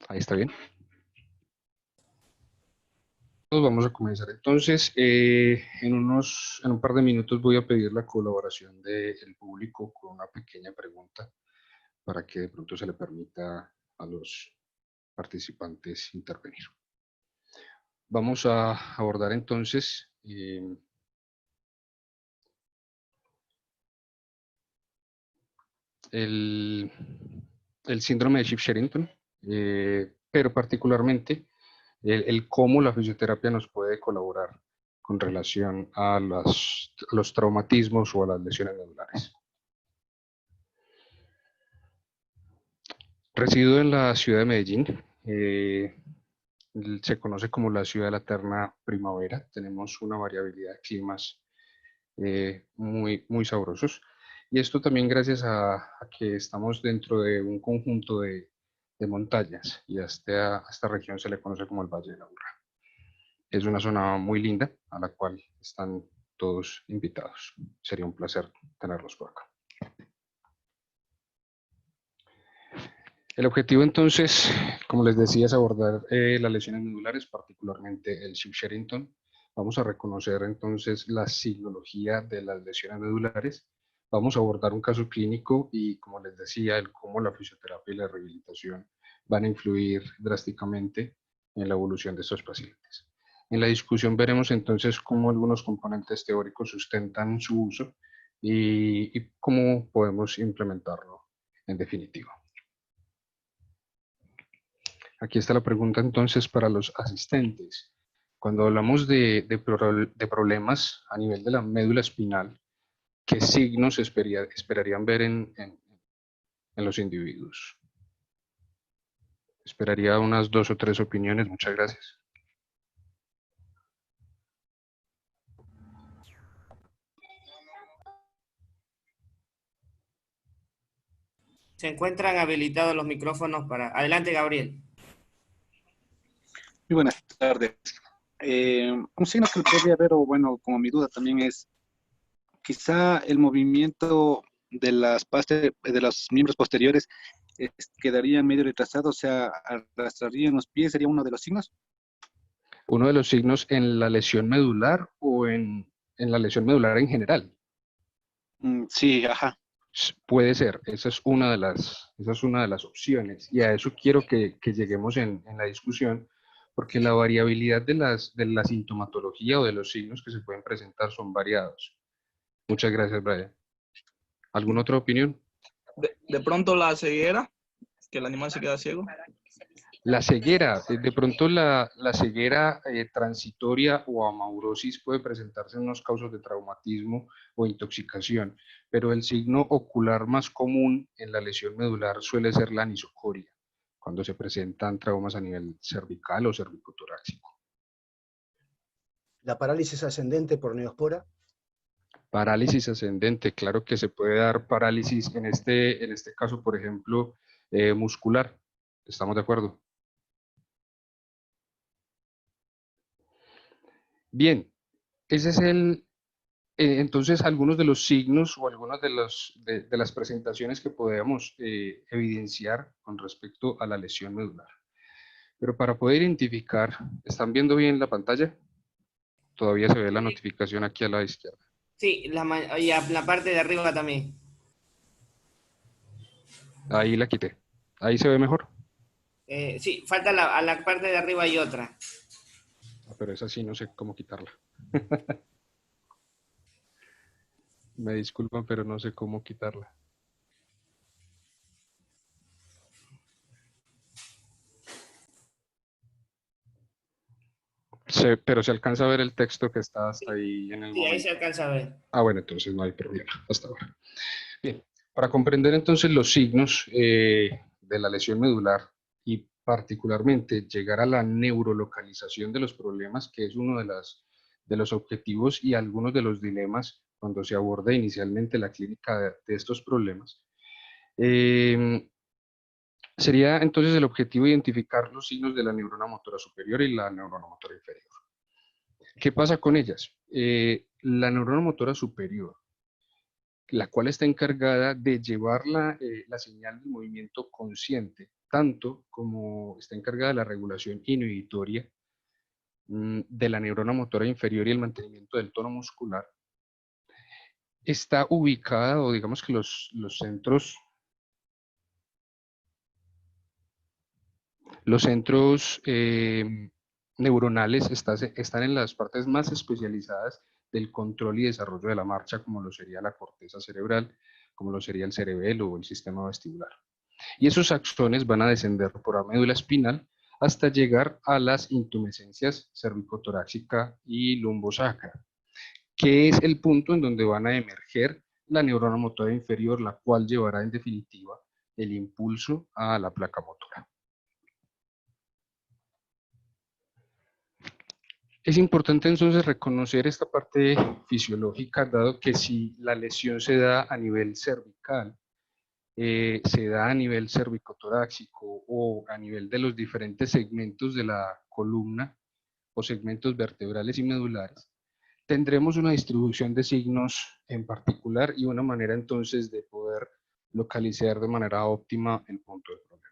Ahí está bien. Vamos a comenzar. Entonces, en un par de minutos voy a pedir la colaboración del público con una pequeña pregunta para que de pronto se le permita a los participantes intervenir. Vamos a abordar entonces el, el síndrome de Schiff-Sherrington, pero particularmente el cómo la fisioterapia nos puede colaborar con relación a los traumatismos o a las lesiones medulares. Resido en la ciudad de Medellín. Se conoce como la ciudad de la eterna primavera. Tenemos una variabilidad de climas muy sabrosos. Y esto también gracias a que estamos dentro de un conjunto de montañas y a esta región se le conoce como el Valle de la Urra. Es una zona muy linda a la cual están todos invitados. Sería un placer tenerlos por acá. El objetivo entonces, como les decía, es abordar las lesiones medulares, particularmente el Schiff-Sherrington. Vamos a reconocer entonces la signología de las lesiones medulares. Vamos a abordar un caso clínico y, como les decía, el cómo la fisioterapia y la rehabilitación van a influir drásticamente en la evolución de estos pacientes. En la discusión veremos entonces cómo algunos componentes teóricos sustentan su uso y cómo podemos implementarlo en definitiva. Aquí está la pregunta entonces para los asistentes. Cuando hablamos de problemas a nivel de la médula espinal, ¿qué signos esperarían ver en los individuos? Esperaría unas 2 o 3 opiniones. Muchas gracias. Se encuentran habilitados los micrófonos para... Adelante, Gabriel. Muy buenas tardes. Un signo que podría ver, o bueno, como mi duda también es, quizá el movimiento de de los miembros posteriores quedaría medio retrasado, o sea, arrastrarían los pies, sería uno de los signos. ¿Uno de los signos en la lesión medular o en la lesión medular en general? Sí, ajá. Puede ser, esa es una de las opciones y a eso quiero que lleguemos en la discusión, porque la variabilidad de la sintomatología o de los signos que se pueden presentar son variados. Muchas gracias, Brian. ¿Alguna otra opinión? De pronto la ceguera, que el animal se queda ciego. La ceguera, de pronto la ceguera transitoria o amaurosis puede presentarse en unos casos de traumatismo o intoxicación, pero el signo ocular más común en la lesión medular suele ser la anisocoria, cuando se presentan traumas a nivel cervical o cervicotorácico. La parálisis ascendente por neospora. Parálisis ascendente, claro que se puede dar parálisis en este caso, por ejemplo, muscular. ¿Estamos de acuerdo? Bien, ese es entonces algunos de los signos o algunas de las presentaciones que podemos evidenciar con respecto a la lesión medular. Pero para poder identificar, ¿están viendo bien la pantalla? Todavía se ve la notificación aquí a la izquierda. Sí, y a la parte de arriba también. Ahí la quité. Ahí se ve mejor. Sí, falta a la parte de arriba hay otra. Pero esa sí no sé cómo quitarla. Me disculpan, pero no sé cómo quitarla. Pero se alcanza a ver el texto que está hasta ahí en el Sí, ahí momento. se alcanza a ver. Ah, bueno, entonces no hay problema hasta ahora. Bien, para comprender entonces los signos de la lesión medular y particularmente llegar a la neurolocalización de los problemas, que es uno de los objetivos y algunos de los dilemas cuando se aborda inicialmente la clínica de estos problemas, sería entonces el objetivo identificar los signos de la neurona motora superior y la neurona motora inferior. ¿Qué pasa con ellas? La neurona motora superior, la cual está encargada de llevar la señal del movimiento consciente tanto como está encargada de la regulación inhibitoria de la neurona motora inferior y el mantenimiento del tono muscular, está ubicada, o digamos que los centros neuronales están en las partes más especializadas del control y desarrollo de la marcha, como lo sería la corteza cerebral, como lo sería el cerebelo o el sistema vestibular. Y esos axones van a descender por la médula espinal hasta llegar a las intumescencias cervicotorácica y lumbosacra, que es el punto en donde van a emerger la neurona motora inferior, la cual llevará en definitiva el impulso a la placa motora. Es importante entonces reconocer esta parte fisiológica, dado que si la lesión se da a nivel cervical, se da a nivel cervicotorácico o a nivel de los diferentes segmentos de la columna o segmentos vertebrales y medulares, tendremos una distribución de signos en particular y una manera entonces de poder localizar de manera óptima el punto de problema.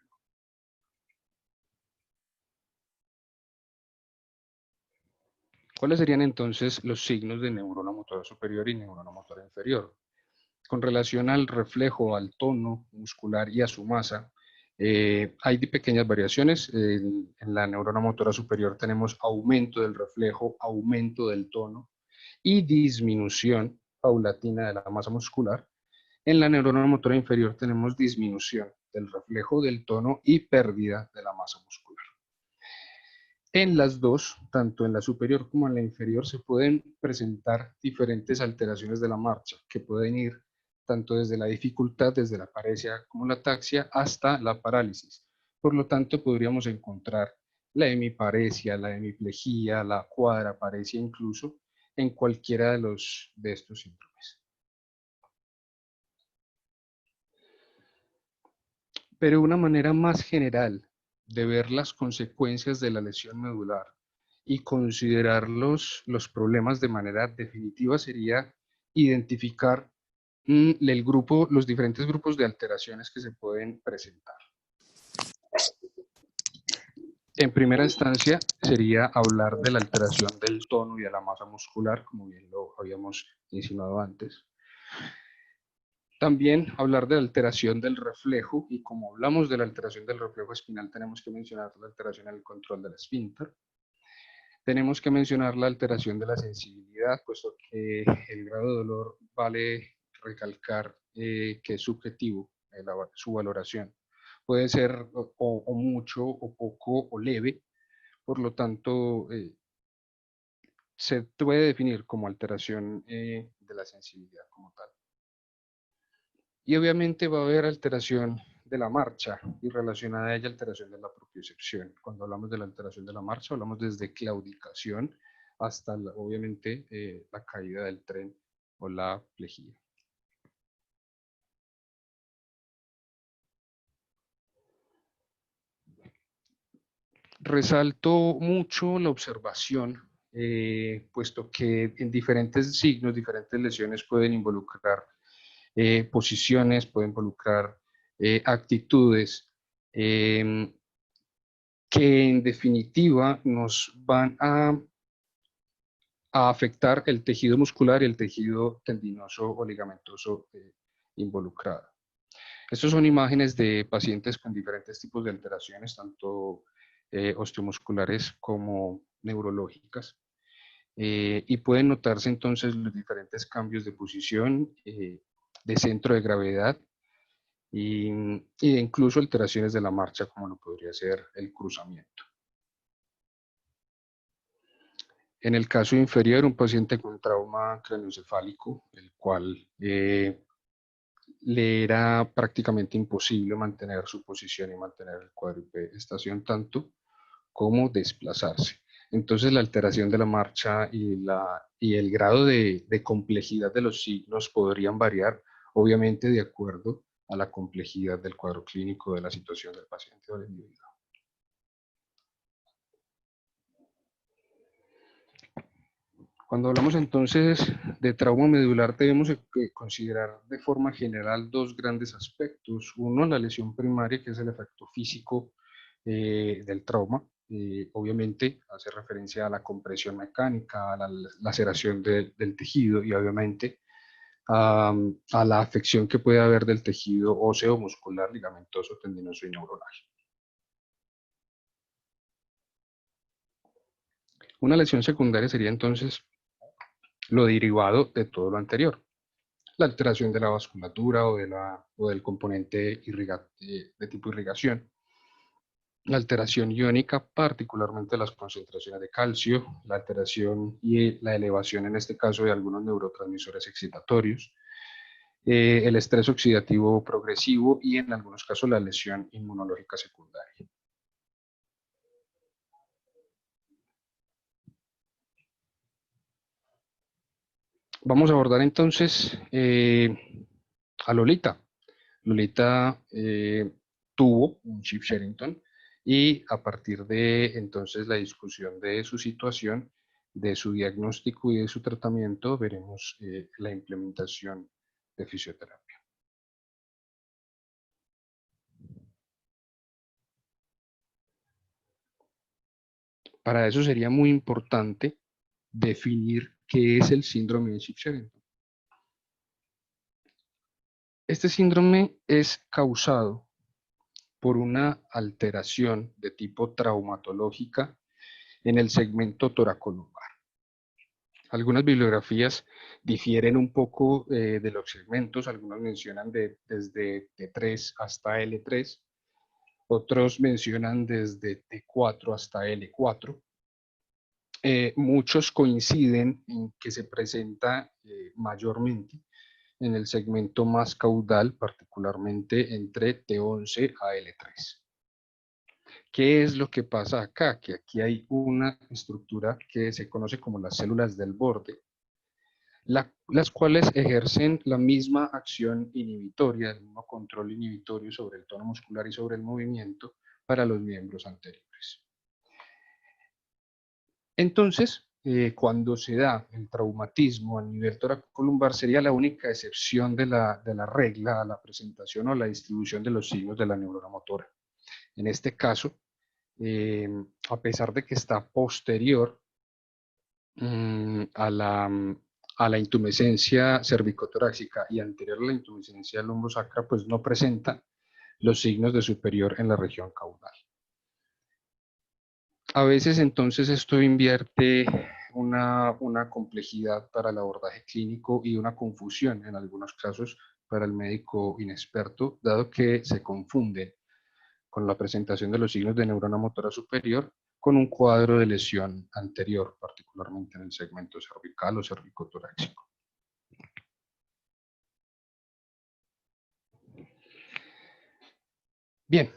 ¿Cuáles serían entonces los signos de neurona motora superior y neurona motora inferior? Con relación al reflejo, al tono muscular y a su masa, hay pequeñas variaciones. En la neurona motora superior tenemos aumento del reflejo, aumento del tono y disminución paulatina de la masa muscular. En la neurona motora inferior tenemos disminución del reflejo, del tono y pérdida de la masa muscular. En las dos, tanto en la superior como en la inferior, se pueden presentar diferentes alteraciones de la marcha, que pueden ir tanto desde la dificultad, desde la paresia como la ataxia, hasta la parálisis. Por lo tanto, podríamos encontrar la hemiparesia, la hemiplegia, la cuadraparesia incluso, en cualquiera de estos síndromes. Pero una manera más general de ver las consecuencias de la lesión medular y considerar los problemas de manera definitiva sería identificar los diferentes grupos de alteraciones que se pueden presentar. En primera instancia sería hablar de la alteración del tono y de la masa muscular, como bien lo habíamos insinuado antes. También hablar de la alteración del reflejo, y como hablamos de la alteración del reflejo espinal, tenemos que mencionar la alteración en el control del esfínter. Tenemos que mencionar la alteración de la sensibilidad, puesto que el grado de dolor vale recalcar que es subjetivo su valoración. Puede ser o mucho, o poco, o leve, por lo tanto, se puede definir como alteración de la sensibilidad como tal. Y obviamente va a haber alteración de la marcha y relacionada a ella alteración de la propiocepción. Cuando hablamos de la alteración de la marcha, hablamos desde claudicación hasta, obviamente, la caída del tren o la plejía. Resalto mucho la observación, puesto que en diferentes signos, diferentes lesiones pueden involucrar posiciones, pueden involucrar actitudes que en definitiva nos van a afectar el tejido muscular y el tejido tendinoso o ligamentoso involucrado. Estas son imágenes de pacientes con diferentes tipos de alteraciones, tanto osteomusculares como neurológicas, y pueden notarse entonces los diferentes cambios de posición, de centro de gravedad, y incluso alteraciones de la marcha, como lo podría ser el cruzamiento. En el caso inferior, un paciente con trauma craneoencefálico, el cual le era prácticamente imposible mantener su posición y mantener el cuádruple estación tanto como desplazarse. Entonces la alteración de la marcha y el grado de complejidad de los signos podrían variar, obviamente de acuerdo a la complejidad del cuadro clínico de la situación del paciente o del individuo. Cuando hablamos entonces de trauma medular, debemos considerar de forma general dos grandes aspectos. Uno, la lesión primaria, que es el efecto físico del trauma. Obviamente hace referencia a la compresión mecánica, a la laceración del tejido y obviamente a la afección que puede haber del tejido óseo, muscular, ligamentoso, tendinoso y neuronal. Una lesión secundaria sería entonces lo derivado de todo lo anterior. La alteración de la vasculatura o del componente de tipo irrigación. La alteración iónica, particularmente las concentraciones de calcio, la alteración y la elevación en este caso de algunos neurotransmisores excitatorios, el estrés oxidativo progresivo y en algunos casos la lesión inmunológica secundaria. Vamos a abordar entonces a Lolita. Lolita tuvo un Chip Sherrington y a partir de entonces la discusión de su situación, de su diagnóstico y de su tratamiento, veremos la implementación de fisioterapia. Para eso sería muy importante definir qué es el síndrome de Chip Sherrington. Este síndrome es causado por una alteración de tipo traumatológica en el segmento toracolumbar. Algunas bibliografías difieren un poco de los segmentos, algunos mencionan desde T3 hasta L3, otros mencionan desde T4 hasta L4. Muchos coinciden en que se presenta mayormente en el segmento más caudal, particularmente entre T11 a L3. ¿Qué es lo que pasa acá? Que aquí hay una estructura que se conoce como las células del borde, las cuales ejercen la misma acción inhibitoria, el mismo control inhibitorio sobre el tono muscular y sobre el movimiento para los miembros anteriores. Entonces, cuando se da el traumatismo a nivel toracolumbar, sería la única excepción de la regla a la presentación o la distribución de los signos de la neurona motora. En este caso, a pesar de que está posterior a la intumescencia cervicotorácica y anterior a la intumescencia lumbosacra, pues no presenta los signos de superior en la región caudal. A veces entonces esto invierte una complejidad para el abordaje clínico y una confusión en algunos casos para el médico inexperto, dado que se confunde con la presentación de los signos de neurona motora superior con un cuadro de lesión anterior, particularmente en el segmento cervical o cervicotorácico. Bien,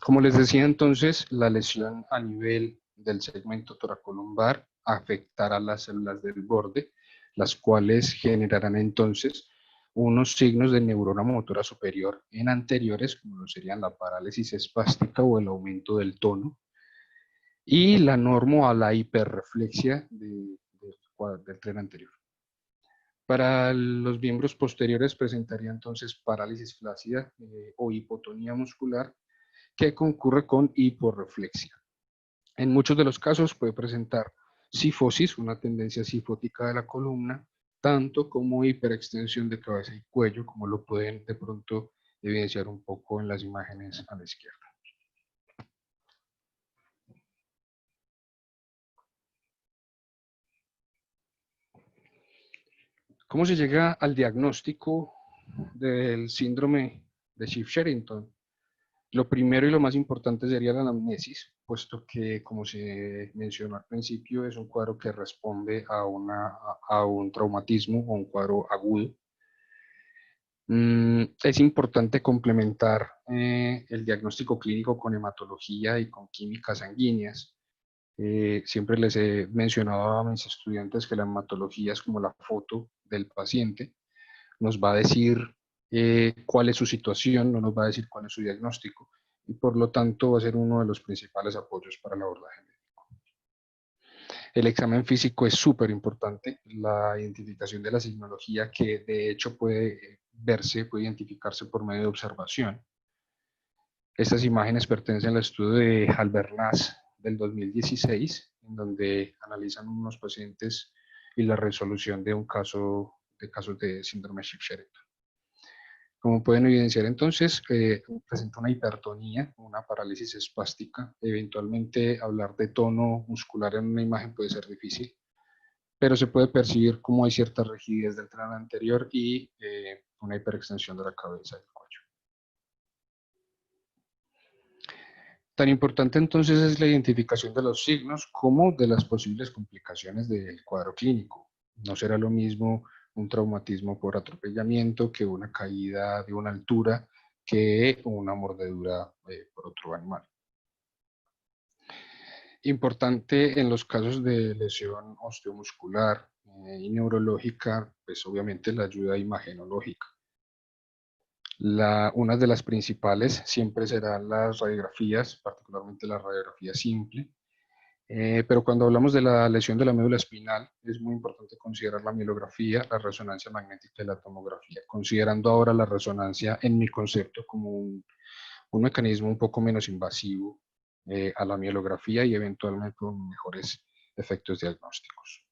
como les decía entonces, la lesión a nivel del segmento toracolumbar afectará las células del borde, las cuales generarán entonces unos signos de neurona motora superior en anteriores, como lo serían la parálisis espástica o el aumento del tono, y la normo a la hiperreflexia del tren anterior. Para los miembros posteriores presentaría entonces parálisis flácida o hipotonía muscular que concurre con hiporreflexia. En muchos de los casos puede presentar cifosis, una tendencia cifótica de la columna, tanto como hiperextensión de cabeza y cuello, como lo pueden de pronto evidenciar un poco en las imágenes a la izquierda. ¿Cómo se llega al diagnóstico del síndrome de Schiff-Sherrington? Lo primero y lo más importante sería la anamnesis, puesto que, como se mencionó al principio, es un cuadro que responde a un traumatismo o un cuadro agudo. Es importante complementar el diagnóstico clínico con hematología y con químicas sanguíneas. Siempre les he mencionado a mis estudiantes que la hematología es como la foto del paciente. Nos va a decir cuál es su situación, no nos va a decir cuál es su diagnóstico y por lo tanto va a ser uno de los principales apoyos para el abordaje médico. El examen físico es súper importante, la identificación de la signología que de hecho puede verse, puede identificarse por medio de observación. Estas imágenes pertenecen al estudio de Albernaz del 2016, en donde analizan unos pacientes y la resolución de casos de síndrome Schiff-Sherrington. Como pueden evidenciar entonces, presenta una hipertonía, una parálisis espástica. Eventualmente hablar de tono muscular en una imagen puede ser difícil, pero se puede percibir como hay cierta rigidez del tren anterior y una hiperextensión de la cabeza y del cuello. Tan importante entonces es la identificación de los signos como de las posibles complicaciones del cuadro clínico. No será lo mismo un traumatismo por atropellamiento que una caída de una altura que una mordedura por otro animal. Importante en los casos de lesión osteomuscular y neurológica, pues obviamente la ayuda imagenológica. Una de las principales siempre serán las radiografías, particularmente la radiografía simple, pero cuando hablamos de la lesión de la médula espinal es muy importante considerar la mielografía, la resonancia magnética y la tomografía, considerando ahora la resonancia en mi concepto como un mecanismo un poco menos invasivo a la mielografía y eventualmente con mejores efectos diagnósticos.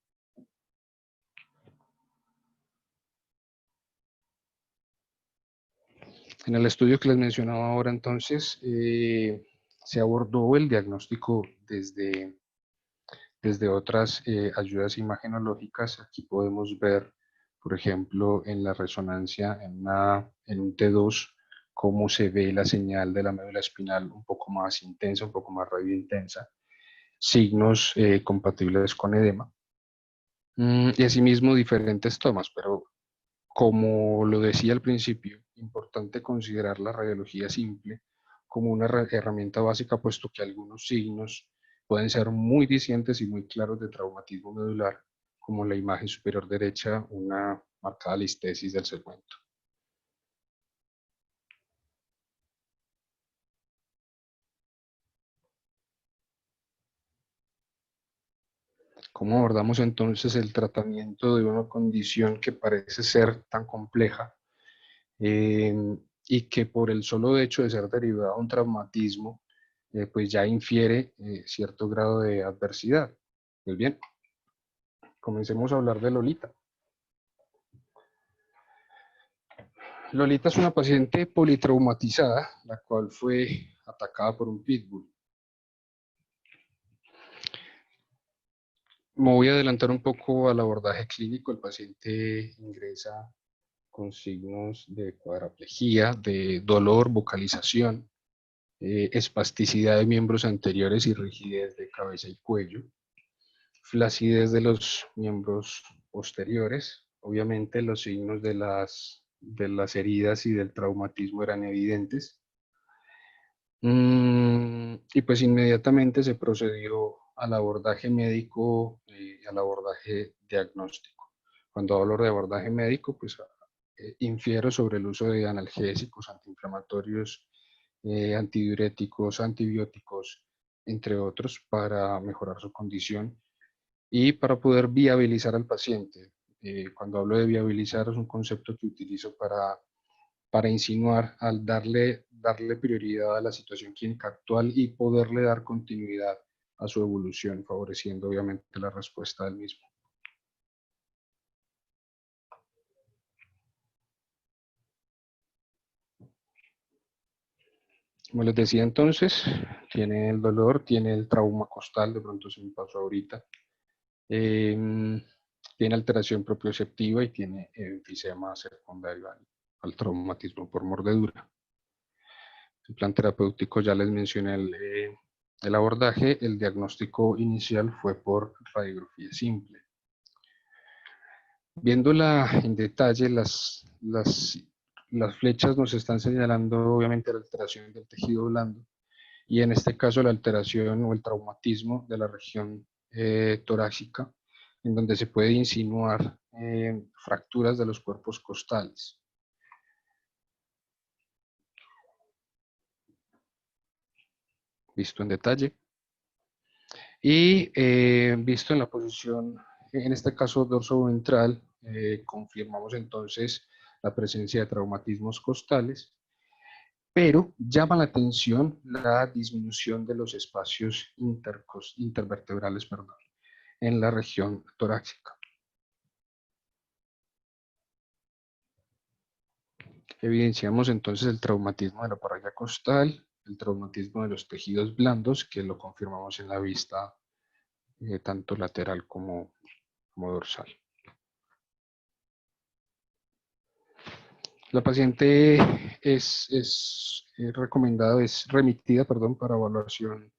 En el estudio que les mencionaba ahora entonces, se abordó el diagnóstico desde otras ayudas imagenológicas. Aquí podemos ver, por ejemplo, en la resonancia en un T2, cómo se ve la señal de la médula espinal un poco más intensa, un poco más radiointensa, signos compatibles con edema. Y asimismo diferentes tomas, pero como lo decía al principio, importante considerar la radiología simple como una herramienta básica, puesto que algunos signos pueden ser muy discientes y muy claros de traumatismo medular, como la imagen superior derecha, una marcada listesis del segmento. ¿Cómo abordamos entonces el tratamiento de una condición que parece ser tan compleja y que por el solo hecho de ser derivada de un traumatismo, pues ya infiere cierto grado de adversidad? Pues bien, comencemos a hablar de Lolita. Lolita es una paciente politraumatizada, la cual fue atacada por un pitbull. Me voy a adelantar un poco al abordaje clínico. El paciente ingresa con signos de cuadraplegía, de dolor, vocalización, espasticidad de miembros anteriores y rigidez de cabeza y cuello, flacidez de los miembros posteriores. Obviamente los signos de las heridas y del traumatismo eran evidentes. Y pues inmediatamente se procedió al abordaje médico y al abordaje diagnóstico. Cuando hablo de abordaje médico, pues infiero sobre el uso de analgésicos, antiinflamatorios, antidiuréticos, antibióticos, entre otros, para mejorar su condición y para poder viabilizar al paciente. Cuando hablo de viabilizar es un concepto que utilizo para insinuar al darle prioridad a la situación clínica actual y poderle dar continuidad a su evolución, favoreciendo obviamente la respuesta del mismo. Como les decía entonces, tiene el dolor, tiene el trauma costal, de pronto se me pasó ahorita, tiene alteración propioceptiva y tiene enfisema secundario al traumatismo por mordedura. El plan terapéutico ya les mencioné el abordaje. El diagnóstico inicial fue por radiografía simple. Viéndola en detalle, las flechas nos están señalando obviamente la alteración del tejido blando y en este caso la alteración o el traumatismo de la región torácica, en donde se puede insinuar fracturas de los cuerpos costales. Visto en detalle. Y visto en la posición, en este caso dorso ventral, confirmamos entonces la presencia de traumatismos costales, pero llama la atención la disminución de los espacios intervertebrales, perdón, en la región torácica. Evidenciamos entonces el traumatismo de la paralla costal, el traumatismo de los tejidos blandos, que lo confirmamos en la vista tanto lateral como dorsal. La paciente es recomendada, es remitida, perdón, para evaluación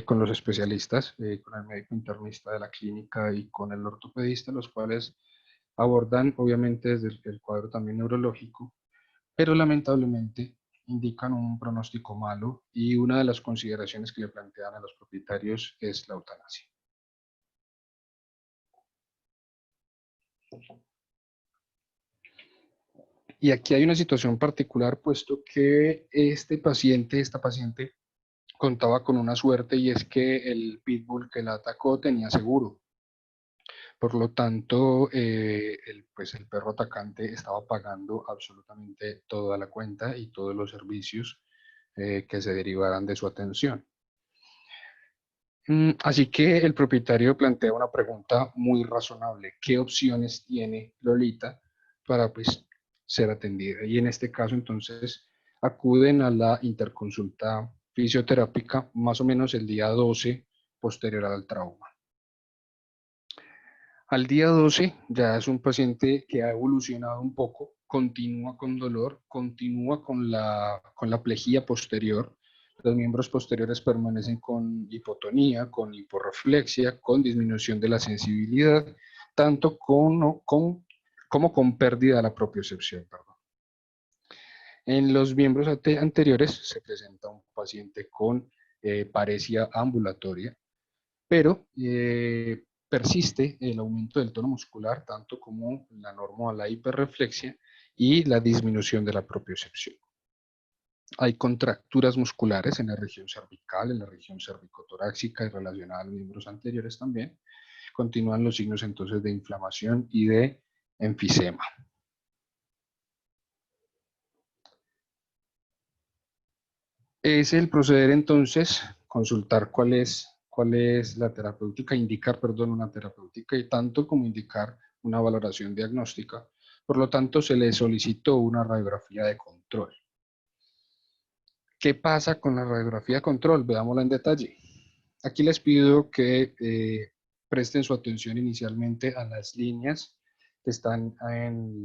con los especialistas, con el médico internista de la clínica y con el ortopedista, los cuales abordan obviamente desde el cuadro también neurológico, pero lamentablemente indican un pronóstico malo y una de las consideraciones que le plantean a los propietarios es la eutanasia. Y aquí hay una situación particular, puesto que esta paciente contaba con una suerte y es que el pitbull que la atacó tenía seguro. Por lo tanto, pues el perro atacante estaba pagando absolutamente toda la cuenta y todos los servicios que se derivaran de su atención. Así que el propietario plantea una pregunta muy razonable. ¿Qué opciones tiene Lolita para pues, ser atendida? Y en este caso, entonces, acuden a la interconsulta fisioterápica más o menos el día 12 posterior al trauma. Al día 12 ya es un paciente que ha evolucionado un poco, continúa con dolor, continúa con la plejía posterior. Los miembros posteriores permanecen con hipotonía, con hiporreflexia, con disminución de la sensibilidad, tanto como con pérdida de la propiocepción. Perdón. En los miembros anteriores se presenta un paciente con paresia ambulatoria, pero persiste el aumento del tono muscular, tanto como la norma a la hiperreflexia y la disminución de la propiocepción. Hay contracturas musculares en la región cervical, en la región cervicotorácica y relacionada a los miembros anteriores también. Continúan los signos entonces de inflamación y de enfisema. Es el proceder entonces, consultar cuál es la terapéutica, indicar, perdón, una terapéutica y tanto como indicar una valoración diagnóstica. Por lo tanto, se le solicitó una radiografía de control. ¿Qué pasa con la radiografía de control? Veámosla en detalle. Aquí les pido que presten su atención inicialmente a las líneas que están en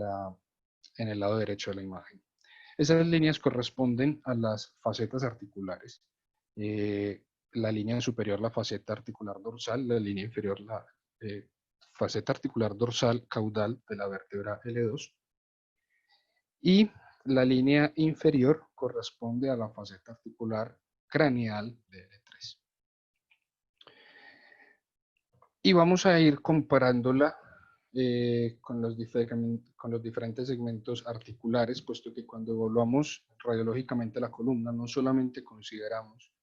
el lado derecho de la imagen. Esas líneas corresponden a las facetas articulares. La línea superior, la faceta articular dorsal, la línea inferior, la faceta articular dorsal caudal de la vértebra L2. Y la línea inferior corresponde a la faceta articular craneal de L3. Y vamos a ir comparándola con los diferentes segmentos articulares, puesto que cuando evaluamos radiológicamente la columna, no solamente consideramos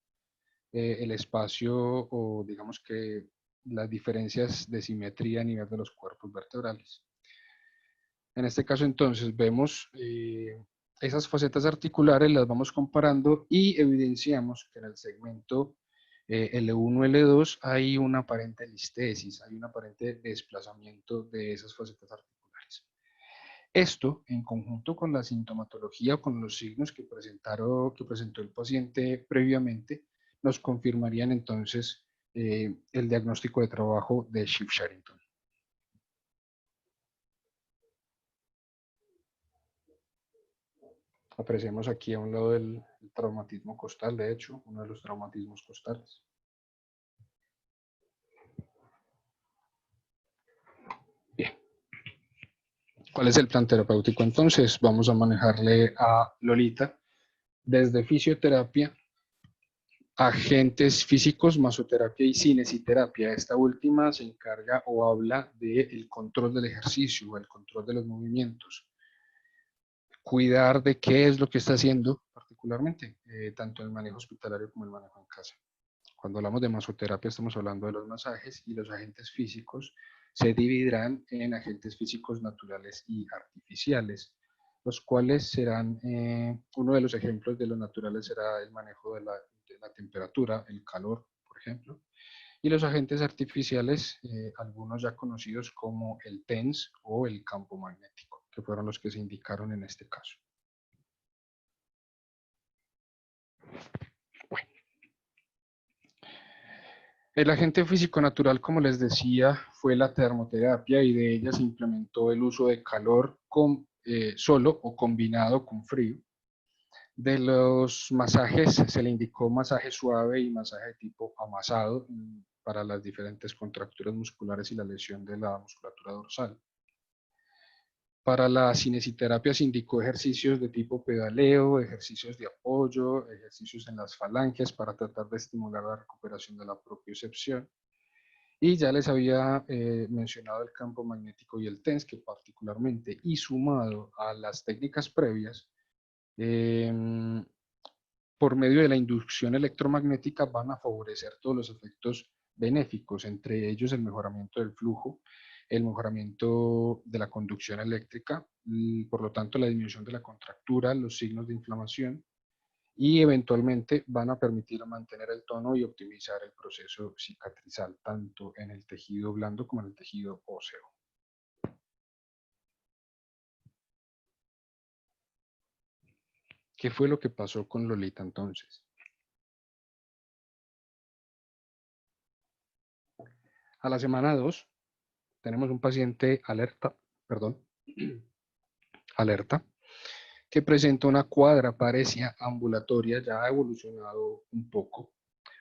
el espacio o digamos que las diferencias de simetría a nivel de los cuerpos vertebrales. En este caso entonces vemos esas facetas articulares, las vamos comparando y evidenciamos que en el segmento L1, L2 hay una aparente listesis, hay un aparente desplazamiento de esas facetas articulares. Esto, en conjunto con la sintomatología o con los signos que presentó el paciente previamente, nos confirmarían entonces el diagnóstico de trabajo de Schiff-Sherrington. Apreciamos aquí a un lado el traumatismo costal, de hecho, uno de los traumatismos costales. Bien. ¿Cuál es el plan terapéutico entonces? Vamos a manejarle a Lolita desde fisioterapia, agentes físicos, masoterapia y cinesiterapia. Esta última se encarga o habla del control del ejercicio, el control de los movimientos. Cuidar de qué es lo que está haciendo particularmente, tanto el manejo hospitalario como el manejo en casa. Cuando hablamos de masoterapia estamos hablando de los masajes, y los agentes físicos se dividirán en agentes físicos naturales y artificiales, los cuales serán, uno de los ejemplos de los naturales será el manejo de la temperatura, el calor, por ejemplo, y los agentes artificiales, algunos ya conocidos como el TENS o el campo magnético, que fueron los que se indicaron en este caso. Bueno. El agente físico natural, como les decía, fue la termoterapia, y de ella se implementó el uso de calor solo o combinado con frío. De los masajes se le indicó masaje suave y masaje tipo amasado para las diferentes contracturas musculares y la lesión de la musculatura dorsal. Para la cinesiterapia se indicó ejercicios de tipo pedaleo, ejercicios de apoyo, ejercicios en las falanges para tratar de estimular la recuperación de la propiocepción. Y ya les había mencionado el campo magnético y el TENS, que particularmente y sumado a las técnicas previas, por medio de la inducción electromagnética van a favorecer todos los efectos benéficos, entre ellos el mejoramiento del flujo, el mejoramiento de la conducción eléctrica, y por lo tanto la disminución de la contractura, los signos de inflamación, y eventualmente van a permitir mantener el tono y optimizar el proceso cicatrizal, tanto en el tejido blando como en el tejido óseo. ¿Qué fue lo que pasó con Lolita entonces? A la semana 2 tenemos un paciente alerta, que presenta una cuadraparesia ambulatoria, ya ha evolucionado un poco.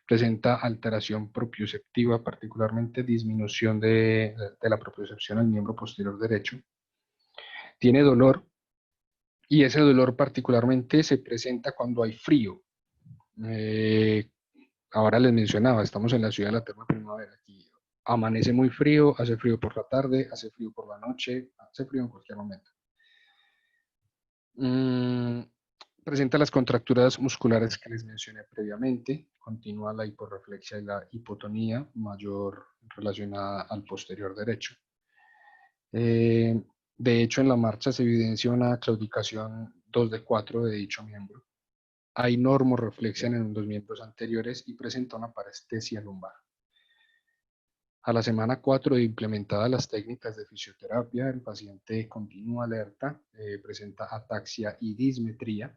Presenta alteración propioceptiva, particularmente disminución de la propiocepción al miembro posterior derecho. Tiene dolor, y ese dolor particularmente se presenta cuando hay frío. Ahora les mencionaba, estamos en la ciudad de la eterna primavera. Aquí amanece muy frío, hace frío por la tarde, hace frío por la noche, hace frío en cualquier momento. Presenta las contracturas musculares que les mencioné previamente. Continúa la hiporreflexia y la hipotonía, mayor relacionada al posterior derecho. De hecho, en la marcha se evidencia una claudicación 2 de 4 de dicho miembro. Hay normoreflexia en los miembros anteriores y presenta una parestesia lumbar. A la semana 4 de implementadas las técnicas de fisioterapia, el paciente continúa alerta, presenta ataxia y dismetría.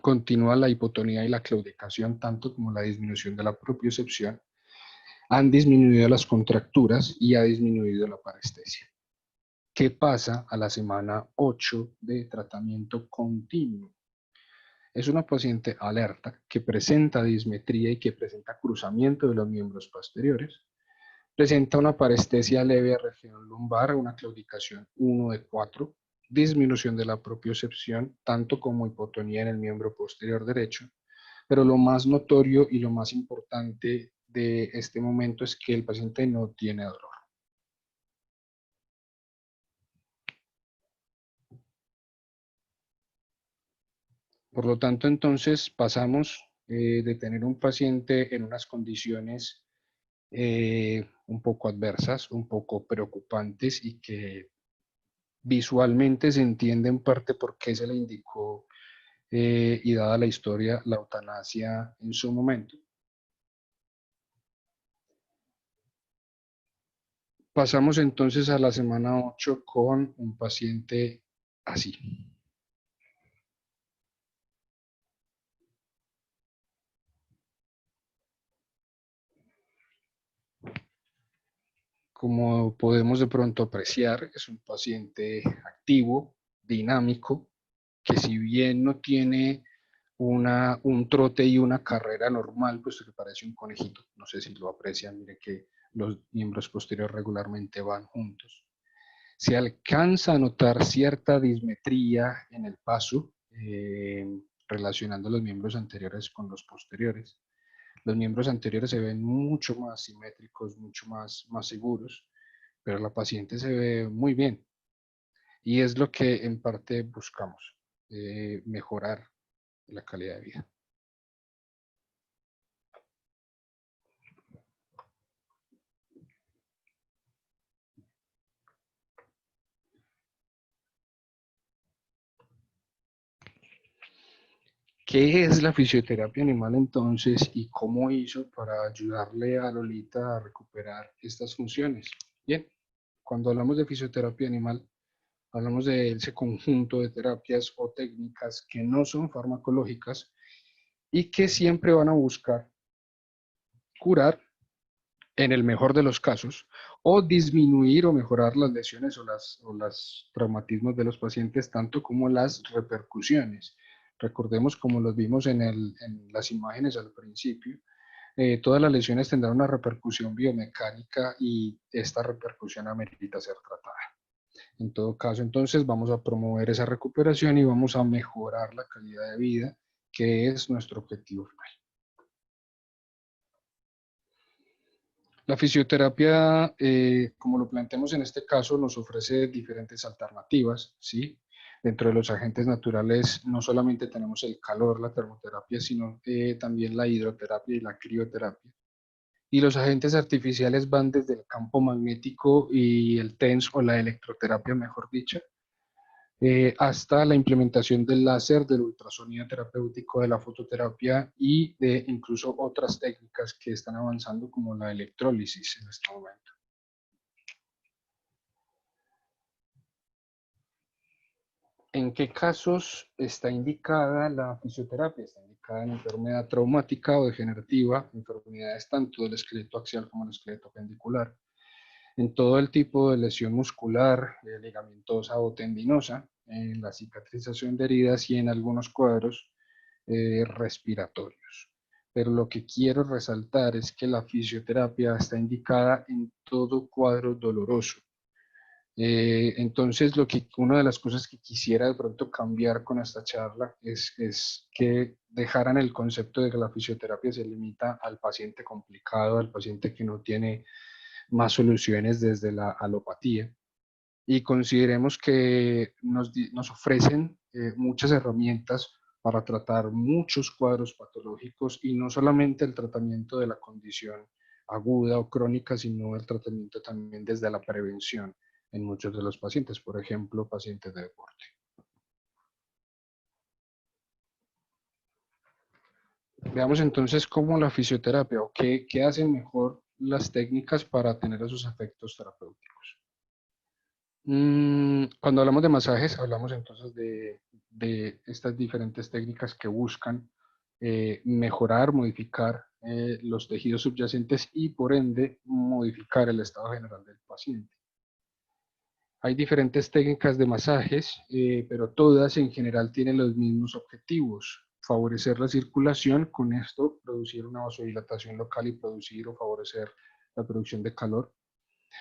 Continúa la hipotonía y la claudicación, tanto como la disminución de la propiocepción. Han disminuido las contracturas y ha disminuido la parestesia. ¿Qué pasa a la semana 8 de tratamiento continuo? Es una paciente alerta que presenta dismetría y que presenta cruzamiento de los miembros posteriores. Presenta una parestesia leve a región lumbar, una claudicación 1 de 4, disminución de la propiocepción, tanto como hipotonía en el miembro posterior derecho. Pero lo más notorio y lo más importante de este momento es que el paciente no tiene dolor. Por lo tanto, entonces pasamos de tener un paciente en unas condiciones un poco adversas, un poco preocupantes, y que visualmente se entiende en parte por qué se le indicó, y dada la historia, la eutanasia en su momento. Pasamos entonces a la semana 8 con un paciente así. Como podemos de pronto apreciar, es un paciente activo, dinámico, que si bien no tiene un trote y una carrera normal, pues que parece un conejito. No sé si lo aprecian, mire que los miembros posteriores regularmente van juntos. Se alcanza a notar cierta dismetría en el paso, relacionando los miembros anteriores con los posteriores. Los miembros anteriores se ven mucho más simétricos, mucho más seguros, pero la paciente se ve muy bien. Y es lo que en parte buscamos, mejorar la calidad de vida. ¿Qué es la fisioterapia animal entonces y cómo hizo para ayudarle a Lolita a recuperar estas funciones? Bien, cuando hablamos de fisioterapia animal, hablamos de ese conjunto de terapias o técnicas que no son farmacológicas y que siempre van a buscar curar, en el mejor de los casos, o disminuir o mejorar las lesiones o los traumatismos de los pacientes, tanto como las repercusiones. Recordemos, como los vimos en las imágenes al principio, todas las lesiones tendrán una repercusión biomecánica y esta repercusión amerita ser tratada. En todo caso, entonces, vamos a promover esa recuperación y vamos a mejorar la calidad de vida, que es nuestro objetivo final. La fisioterapia, como lo planteamos en este caso, nos ofrece diferentes alternativas, ¿sí? Dentro de los agentes naturales no solamente tenemos el calor, la termoterapia, sino también la hidroterapia y la crioterapia. Y los agentes artificiales van desde el campo magnético y el TENS o la electroterapia, mejor dicho, hasta la implementación del láser, del ultrasonido terapéutico, de la fototerapia y de incluso otras técnicas que están avanzando como la electrólisis en este momento. ¿En qué casos está indicada la fisioterapia? Está indicada en enfermedad traumática o degenerativa, enfermedades tanto del esqueleto axial como del esqueleto pendicular, en todo el tipo de lesión muscular, ligamentosa o tendinosa, en la cicatrización de heridas y en algunos cuadros respiratorios. Pero lo que quiero resaltar es que la fisioterapia está indicada en todo cuadro doloroso. Entonces, una de las cosas que quisiera de pronto cambiar con esta charla es que dejaran el concepto de que la fisioterapia se limita al paciente complicado, al paciente que no tiene más soluciones desde la alopatía, y consideremos que nos ofrecen muchas herramientas para tratar muchos cuadros patológicos y no solamente el tratamiento de la condición aguda o crónica, sino el tratamiento también desde la prevención en muchos de los pacientes, por ejemplo, pacientes de deporte. Veamos entonces cómo la fisioterapia o qué hacen mejor las técnicas para tener esos efectos terapéuticos. Cuando hablamos de masajes, hablamos entonces de estas diferentes técnicas que buscan mejorar, modificar los tejidos subyacentes y por ende modificar el estado general del paciente. Hay diferentes técnicas de masajes, pero todas en general tienen los mismos objetivos: favorecer la circulación, con esto producir una vasodilatación local y producir o favorecer la producción de calor.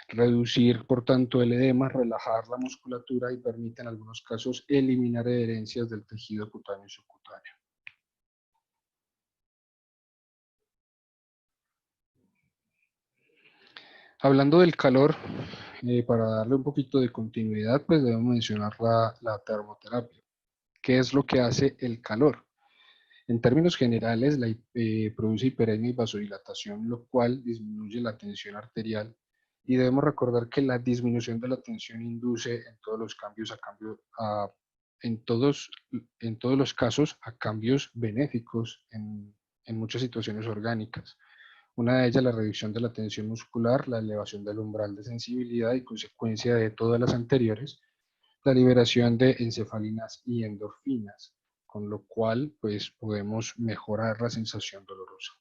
Reducir, por tanto, el edema, relajar la musculatura y permite en algunos casos eliminar adherencias del tejido cutáneo y subcutáneo. Hablando del calor, para darle un poquito de continuidad, pues debemos mencionar la termoterapia. ¿Qué es lo que hace el calor? En términos generales, produce hiperemia y vasodilatación, lo cual disminuye la tensión arterial. Y debemos recordar que la disminución de la tensión induce en todos los cambios en todos los casos a cambios benéficos en muchas situaciones orgánicas. Una de ellas, la reducción de la tensión muscular, la elevación del umbral de sensibilidad y consecuencia de todas las anteriores, la liberación de encefalinas y endorfinas, con lo cual pues podemos mejorar la sensación dolorosa.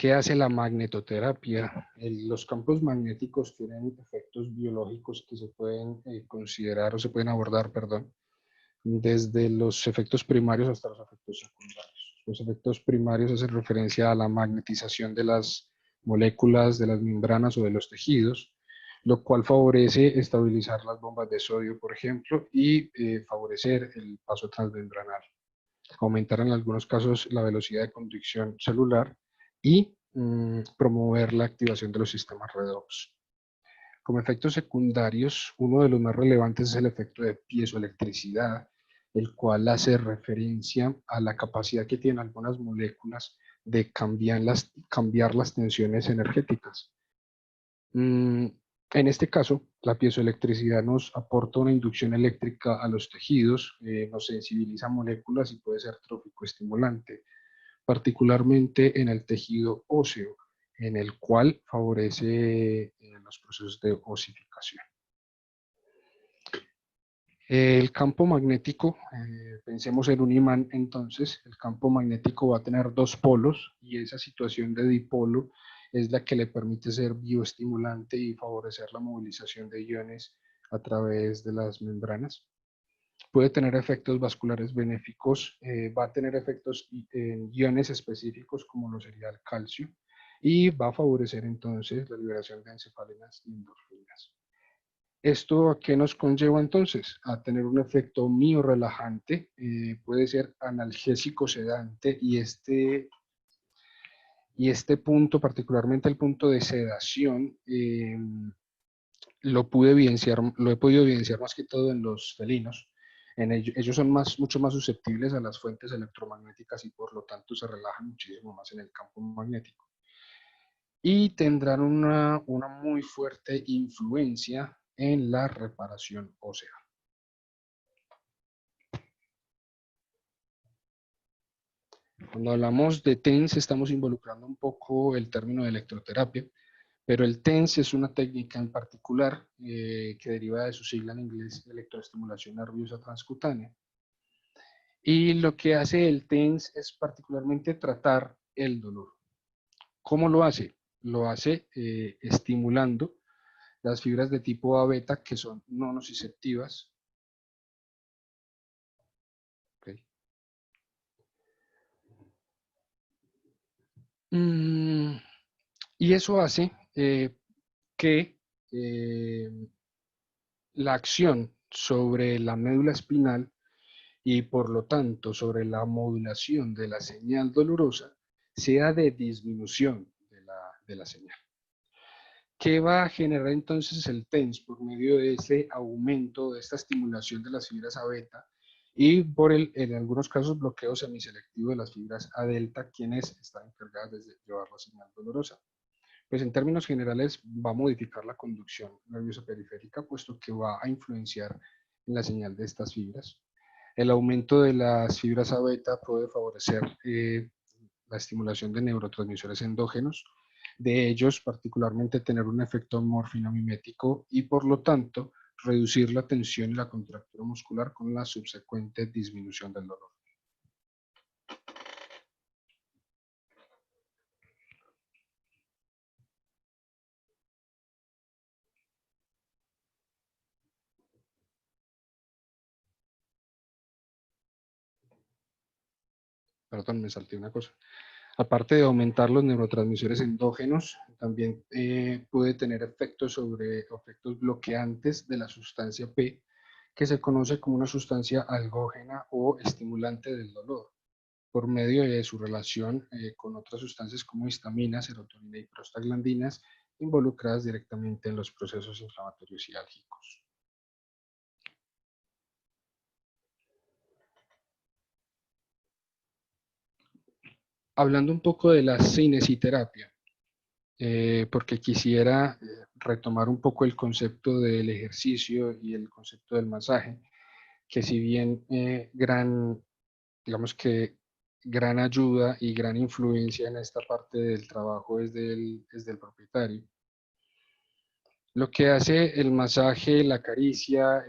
¿Qué hace la magnetoterapia? Los campos magnéticos tienen efectos biológicos que se pueden considerar o se pueden abordar, perdón, desde los efectos primarios hasta los efectos secundarios. Los efectos primarios hacen referencia a la magnetización de las moléculas, de las membranas o de los tejidos, lo cual favorece estabilizar las bombas de sodio, por ejemplo, y favorecer el paso transmembranal. Aumentar en algunos casos la velocidad de conducción celular y promover la activación de los sistemas redox. Como efectos secundarios, uno de los más relevantes es el efecto de piezoelectricidad, el cual hace referencia a la capacidad que tienen algunas moléculas de cambiar las tensiones energéticas. En este caso, la piezoelectricidad nos aporta una inducción eléctrica a los tejidos, nos sensibiliza moléculas y puede ser trófico estimulante, particularmente en el tejido óseo, en el cual favorece los procesos de osificación. El campo magnético, pensemos en un imán, entonces el campo magnético va a tener dos polos y esa situación de dipolo es la que le permite ser bioestimulante y favorecer la movilización de iones a través de las membranas. Puede tener efectos vasculares benéficos, va a tener efectos en iones específicos como lo sería el calcio y va a favorecer entonces la liberación de encefalinas y endorfinas. ¿Esto a qué nos conlleva entonces? A tener un efecto miorelajante, puede ser analgésico sedante y este punto, particularmente el punto de sedación, lo he podido evidenciar más que todo en los felinos. Ellos son mucho más susceptibles a las fuentes electromagnéticas y por lo tanto se relajan muchísimo más en el campo magnético. Y tendrán una muy fuerte influencia en la reparación ósea. Cuando hablamos de TENS estamos involucrando un poco el término de electroterapia, pero el TENS es una técnica en particular que deriva de su sigla en inglés, electroestimulación nerviosa transcutánea. Y lo que hace el TENS es particularmente tratar el dolor. ¿Cómo lo hace? Lo hace estimulando las fibras de tipo A beta que son no nociceptivas. Okay. Y eso hace que la acción sobre la médula espinal y por lo tanto sobre la modulación de la señal dolorosa sea de disminución de la señal. ¿Qué va a generar entonces el TENS por medio de ese aumento, de esta estimulación de las fibras A beta y por en algunos casos bloqueo semiselectivo de las fibras A delta, quienes están encargadas de llevar la señal dolorosa? Pues en términos generales va a modificar la conducción nerviosa periférica, puesto que va a influenciar en la señal de estas fibras. El aumento de las fibras A beta puede favorecer la estimulación de neurotransmisores endógenos, de ellos particularmente tener un efecto morfino-mimético y por lo tanto reducir la tensión y la contractura muscular con la subsecuente disminución del dolor. Perdón, me salté una cosa. Aparte de aumentar los neurotransmisores endógenos, también puede tener efectos bloqueantes de la sustancia P, que se conoce como una sustancia algógena o estimulante del dolor, por medio de su relación con otras sustancias como histamina, serotonina y prostaglandinas, involucradas directamente en los procesos inflamatorios y álgicos. Hablando un poco de la cinesiterapia, porque quisiera retomar un poco el concepto del ejercicio y el concepto del masaje, que si bien digamos que gran ayuda y gran influencia en esta parte del trabajo es del propietario. Lo que hace el masaje, la caricia,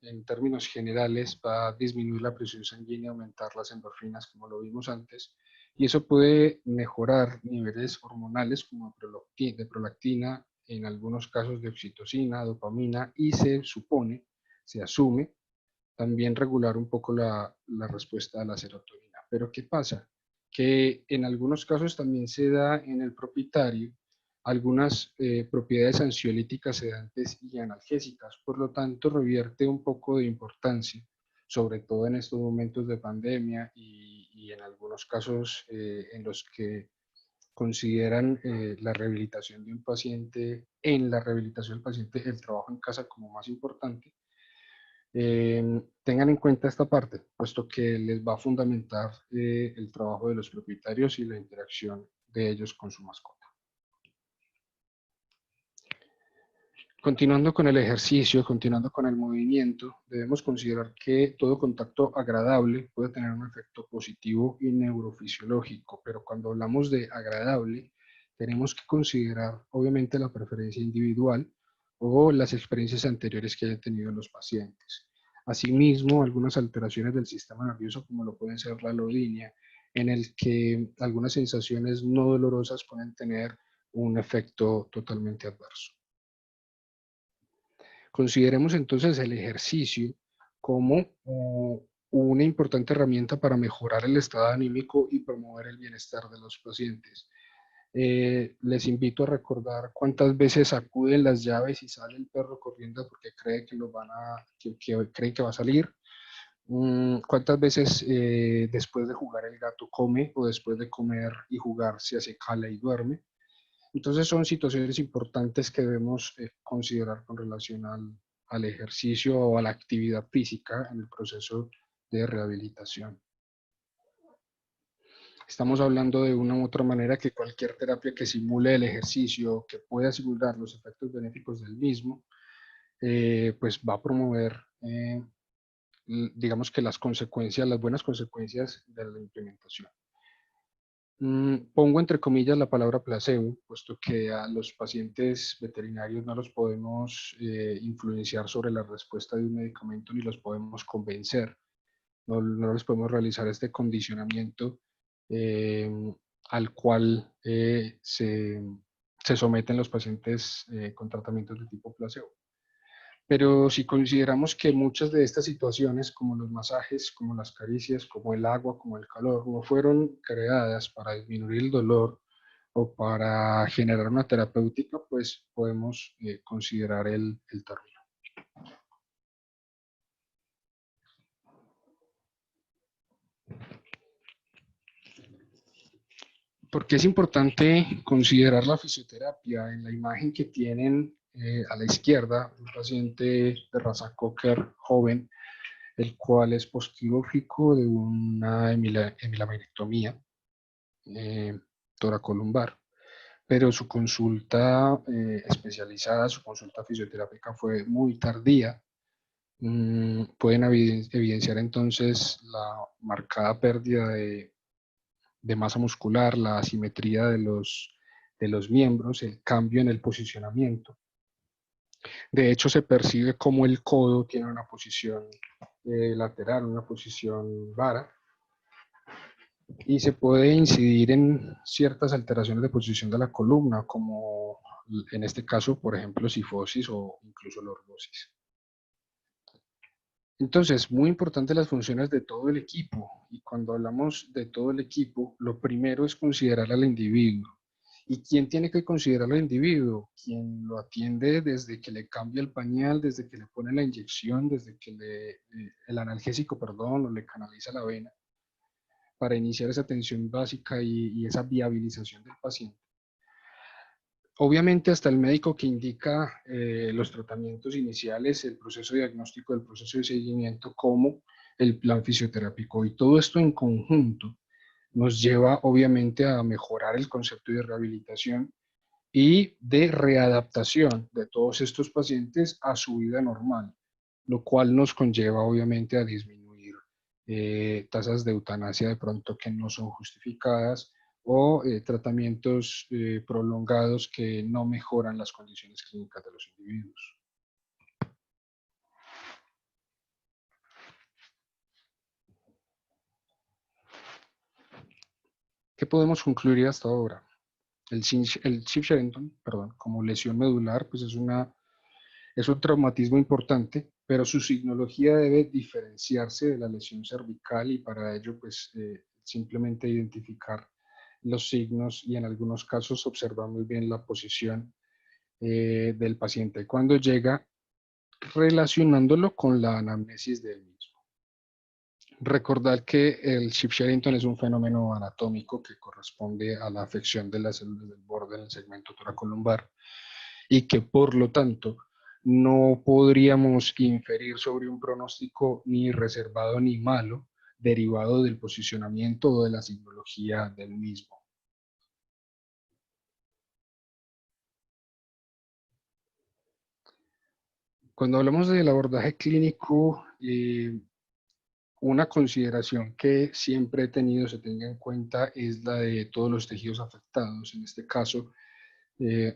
en términos generales, va a disminuir la presión sanguínea, aumentar las endorfinas, como lo vimos antes, y eso puede mejorar niveles hormonales como de prolactina, en algunos casos de oxitocina, dopamina, y se asume, también regular un poco la respuesta a la serotonina. Pero ¿qué pasa? Que en algunos casos también se da en el propietario algunas propiedades ansiolíticas, sedantes y analgésicas. Por lo tanto, revierte un poco de importancia, sobre todo en estos momentos de pandemia y en algunos casos en los que consideran la rehabilitación de un paciente, en la rehabilitación del paciente, el trabajo en casa como más importante. Tengan en cuenta esta parte, puesto que les va a fundamentar el trabajo de los propietarios y la interacción de ellos con su mascota. Continuando con el ejercicio, continuando con el movimiento, debemos considerar que todo contacto agradable puede tener un efecto positivo y neurofisiológico, pero cuando hablamos de agradable, tenemos que considerar obviamente la preferencia individual o las experiencias anteriores que hayan tenido los pacientes. Asimismo, algunas alteraciones del sistema nervioso, como lo pueden ser la alodinia, en el que algunas sensaciones no dolorosas pueden tener un efecto totalmente adverso. Consideremos entonces el ejercicio como una importante herramienta para mejorar el estado anímico y promover el bienestar de los pacientes. Les invito a recordar cuántas veces sacuden las llaves y sale el perro corriendo porque cree que, cree que va a salir. ¿Cuántas veces después de jugar el gato come o después de comer y jugar se hace cala y duerme? Entonces son situaciones importantes que debemos considerar con relación al ejercicio o a la actividad física en el proceso de rehabilitación. Estamos hablando de una u otra manera que cualquier terapia que simule el ejercicio, que pueda simular los efectos benéficos del mismo, pues va a promover, digamos que las consecuencias, las buenas consecuencias de la implementación. Pongo entre comillas la palabra placebo, puesto que a los pacientes veterinarios no los podemos influenciar sobre la respuesta de un medicamento ni los podemos convencer. No les podemos realizar este condicionamiento eh, al cual se someten los pacientes con tratamientos de tipo placebo. Pero si consideramos que muchas de estas situaciones, como los masajes, como las caricias, como el agua, como el calor, no fueron creadas para disminuir el dolor o para generar una terapéutica, pues podemos considerar el término. Porque es importante considerar la fisioterapia. En la imagen que tienen a la izquierda, un paciente de raza Cocker joven, el cual es postquirúrgico de una hemilaminectomía toracolumbar, pero su consulta especializada, su consulta fisioterápica fue muy tardía. Pueden evidenciar entonces la marcada pérdida de masa muscular, la asimetría de los miembros, el cambio en el posicionamiento. De hecho, se percibe como el codo tiene una posición lateral, una posición vara, y se puede incidir en ciertas alteraciones de posición de la columna, como en este caso, por ejemplo, cifosis o incluso lordosis. Entonces, muy importante las funciones de todo el equipo, y cuando hablamos de todo el equipo, lo primero es considerar al individuo. ¿Y quién tiene que considerar al individuo? Quien lo atiende desde que le cambia el pañal, desde que le pone la inyección, desde que el analgésico, perdón, o le canaliza la vena, para iniciar esa atención básica y esa viabilización del paciente. Obviamente hasta el médico que indica los tratamientos iniciales, el proceso diagnóstico, el proceso de seguimiento, como el plan fisioterápico. Y todo esto en conjunto nos lleva obviamente a mejorar el concepto de rehabilitación y de readaptación de todos estos pacientes a su vida normal, lo cual nos conlleva obviamente a disminuir tasas de eutanasia de pronto que no son justificadas o tratamientos prolongados que no mejoran las condiciones clínicas de los individuos. ¿Qué podemos concluir hasta ahora? El Schiff-Sherrington, perdón, como lesión medular, pues es un traumatismo importante, pero su signología debe diferenciarse de la lesión cervical y para ello pues simplemente identificar los signos y en algunos casos observar muy bien la posición del paciente cuando llega, relacionándolo con la anamnesis del mismo. Recordar que el Schiff-Sherrington es un fenómeno anatómico que corresponde a la afección de las células del borde en el segmento toracolumbar y que por lo tanto no podríamos inferir sobre un pronóstico ni reservado ni malo derivado del posicionamiento o de la signología del mismo. Cuando hablamos del abordaje clínico, una consideración que siempre he tenido, se tenga en cuenta, es la de todos los tejidos afectados. En este caso,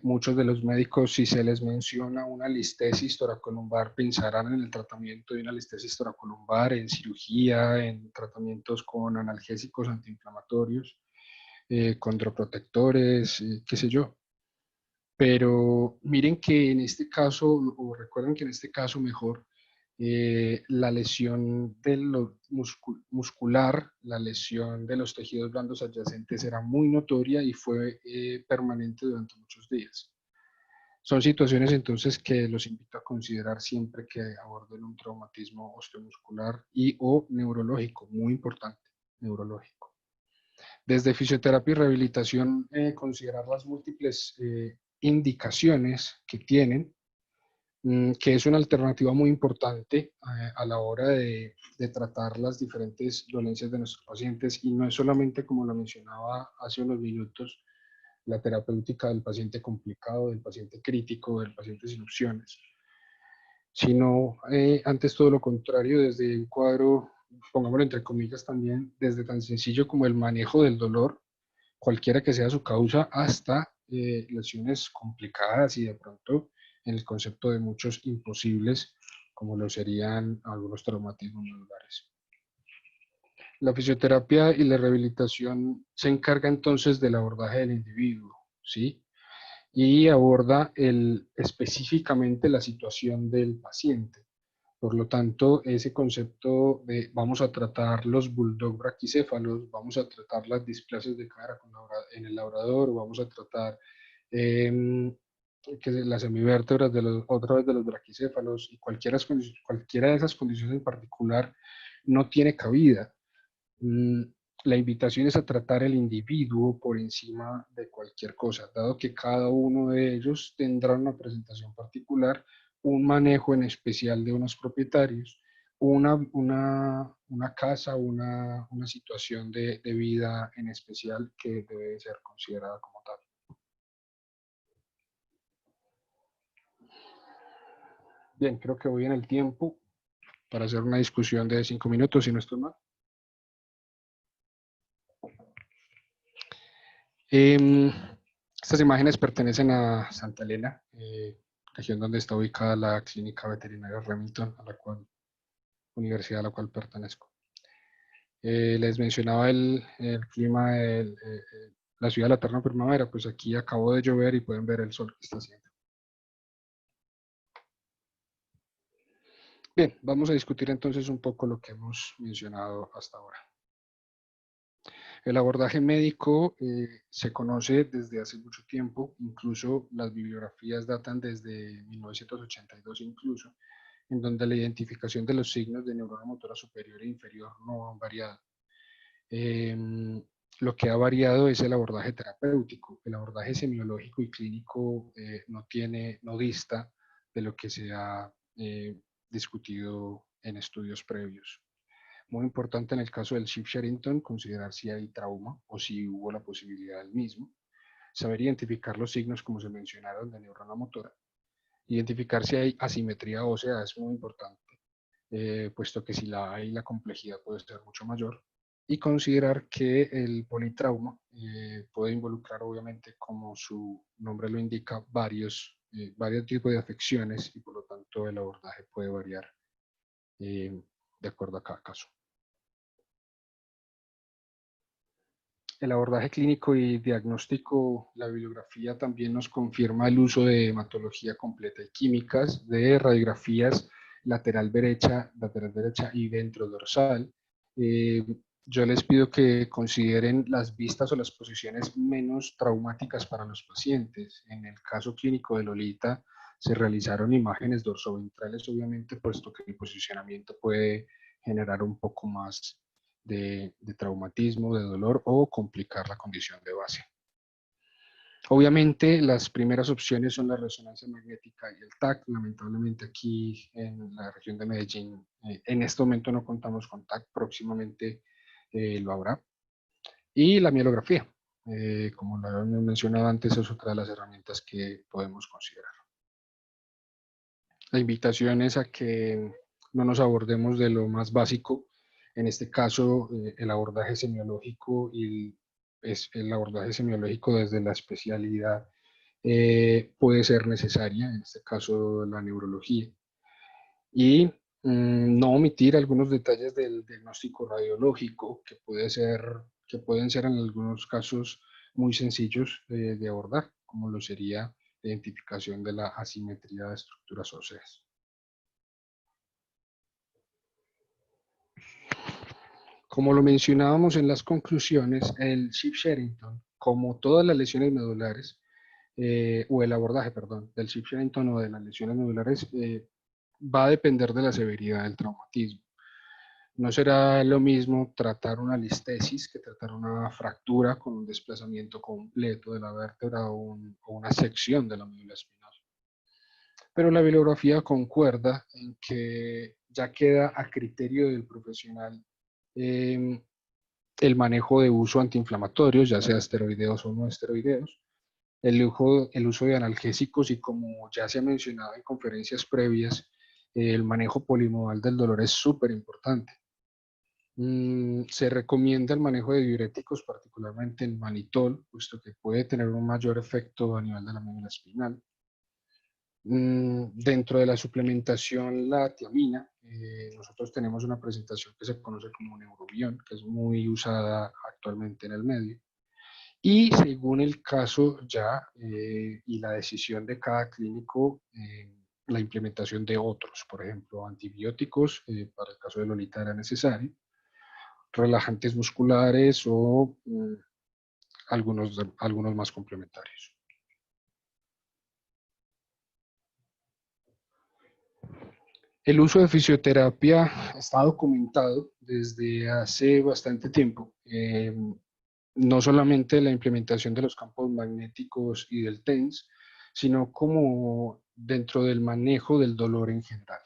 muchos de los médicos, si se les menciona una listesis toracolumbar, pensarán en el tratamiento de una listesis toracolumbar, en cirugía, en tratamientos con analgésicos antiinflamatorios, con droprotectores, qué sé yo. Pero miren que en este caso, o recuerden que en este caso mejor, la lesión de lo muscular, la lesión de los tejidos blandos adyacentes era muy notoria y fue permanente durante muchos días. Son situaciones entonces que los invito a considerar siempre que aborden un traumatismo osteomuscular y o neurológico, muy importante, neurológico. Desde fisioterapia y rehabilitación, considerar las múltiples indicaciones que tienen, que es una alternativa muy importante a la hora de tratar las diferentes dolencias de nuestros pacientes, y no es solamente, como lo mencionaba hace unos minutos, la terapéutica del paciente complicado, del paciente crítico, del paciente sin opciones, sino antes todo lo contrario, desde un cuadro, pongámoslo entre comillas también, desde tan sencillo como el manejo del dolor, cualquiera que sea su causa, hasta lesiones complicadas y de pronto en el concepto de muchos imposibles, como lo serían algunos traumatismos medulares. La fisioterapia y la rehabilitación se encarga entonces del abordaje del individuo, ¿sí? Y aborda específicamente la situación del paciente. Por lo tanto, ese concepto de vamos a tratar los bulldog braquicéfalos, vamos a tratar las displasias de cadera en el labrador, vamos a tratar las semivértebras otra vez de los braquicéfalos, y cualquiera de esas condiciones en particular no tiene cabida. La invitación es a tratar el individuo por encima de cualquier cosa, dado que cada uno de ellos tendrá una presentación particular, un manejo en especial de unos propietarios, una casa, una situación de vida en especial que debe ser considerada como tal. Bien, creo que voy en el tiempo para hacer una discusión de 5 minutos, si no estoy mal. Estas imágenes pertenecen a Santa Elena, región donde está ubicada la Clínica Veterinaria Remington, a la universidad a la cual pertenezco. Les mencionaba el clima de la ciudad de la eterna primavera, pues aquí acabó de llover y pueden ver el sol que está haciendo. Bien, vamos a discutir entonces un poco lo que hemos mencionado hasta ahora. El abordaje médico se conoce desde hace mucho tiempo, incluso las bibliografías datan desde 1982 incluso, en donde la identificación de los signos de neurona motora superior e inferior no han variado. Lo que ha variado es el abordaje terapéutico. El abordaje semiológico y clínico no dista de lo que se ha discutido en estudios previos. Muy importante en el caso del Schiff-Sherrington considerar si hay trauma o si hubo la posibilidad del mismo. Saber identificar los signos, como se mencionaron, de neurona motora. Identificar si hay asimetría ósea es muy importante, puesto que si la hay, la complejidad puede ser mucho mayor. Y considerar que el politrauma puede involucrar, obviamente, como su nombre lo indica, varios tipos de afecciones, y por lo tanto el abordaje puede variar de acuerdo a cada caso. El abordaje clínico y diagnóstico, la bibliografía también nos confirma el uso de hematología completa y químicas, de radiografías lateral derecha y ventrodorsal. Yo les pido que consideren las vistas o las posiciones menos traumáticas para los pacientes. En el caso clínico de Lolita se realizaron imágenes dorsoventrales, obviamente, puesto que el posicionamiento puede generar un poco más de traumatismo, de dolor o complicar la condición de base. Obviamente las primeras opciones son la resonancia magnética y el TAC. Lamentablemente aquí en la región de Medellín en este momento no contamos con TAC, próximamente lo habrá. Y la mielografía, como lo habíamos mencionado antes, es otra de las herramientas que podemos considerar. La invitación es a que no nos abordemos de lo más básico, en este caso el abordaje semiológico y el abordaje semiológico desde la especialidad puede ser necesaria, en este caso la neurología, y no omitir algunos detalles del diagnóstico radiológico que pueden ser en algunos casos muy sencillos de abordar, como lo sería la identificación de la asimetría de estructuras óseas. Como lo mencionábamos en las conclusiones, el Schiff-Sherrington, como todas las lesiones medulares, o el abordaje, perdón, del Schiff-Sherrington o de las lesiones medulares, va a depender de la severidad del traumatismo. No será lo mismo tratar una listesis que tratar una fractura con un desplazamiento completo de la vértebra o una sección de la médula espinal. Pero la bibliografía concuerda en que ya queda a criterio del profesional el manejo de uso antiinflamatorios, ya sea esteroideos o no esteroideos, el uso de analgésicos y, como ya se ha mencionado en conferencias previas, el manejo polimodal del dolor es súper importante. Se recomienda el manejo de diuréticos, particularmente el manitol, puesto que puede tener un mayor efecto a nivel de la médula espinal. Dentro de la suplementación, la tiamina, nosotros tenemos una presentación que se conoce como Neurobion, que es muy usada actualmente en el medio. Y según el caso ya y la decisión de cada clínico, la implementación de otros, por ejemplo, antibióticos, para el caso de Lolita era necesario, relajantes musculares o algunos más complementarios. El uso de fisioterapia está documentado desde hace bastante tiempo. No solamente la implementación de los campos magnéticos y del TENS, sino como dentro del manejo del dolor en general.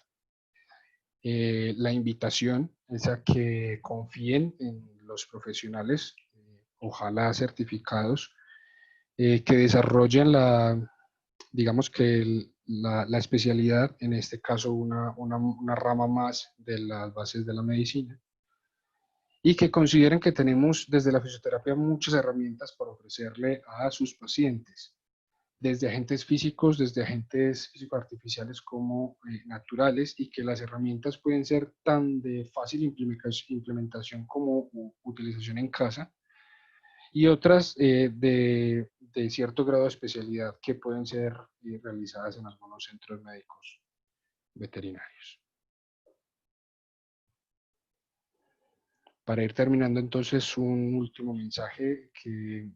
La invitación es a que confíen en los profesionales, ojalá certificados, que desarrollen digamos que la especialidad, en este caso una rama más de las bases de la medicina, y que consideren que tenemos desde la fisioterapia muchas herramientas para ofrecerle a sus pacientes, desde agentes físicos, desde agentes físico-artificiales como naturales, y que las herramientas pueden ser tan de fácil implementación como utilización en casa, y otras de cierto grado de especialidad que pueden ser realizadas en algunos centros médicos veterinarios. Para ir terminando entonces, un último mensaje que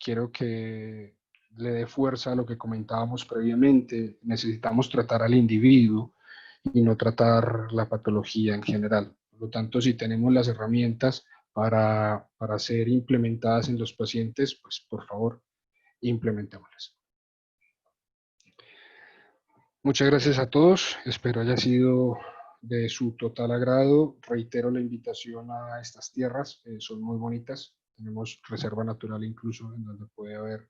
quiero que le dé fuerza a lo que comentábamos previamente. Necesitamos tratar al individuo y no tratar la patología en general. Por lo tanto, si tenemos las herramientas para ser implementadas en los pacientes, pues por favor, implementémoslas. Muchas gracias a todos. Espero haya sido de su total agrado. Reitero la invitación a estas tierras, son muy bonitas. Tenemos reserva natural incluso, en donde puede haber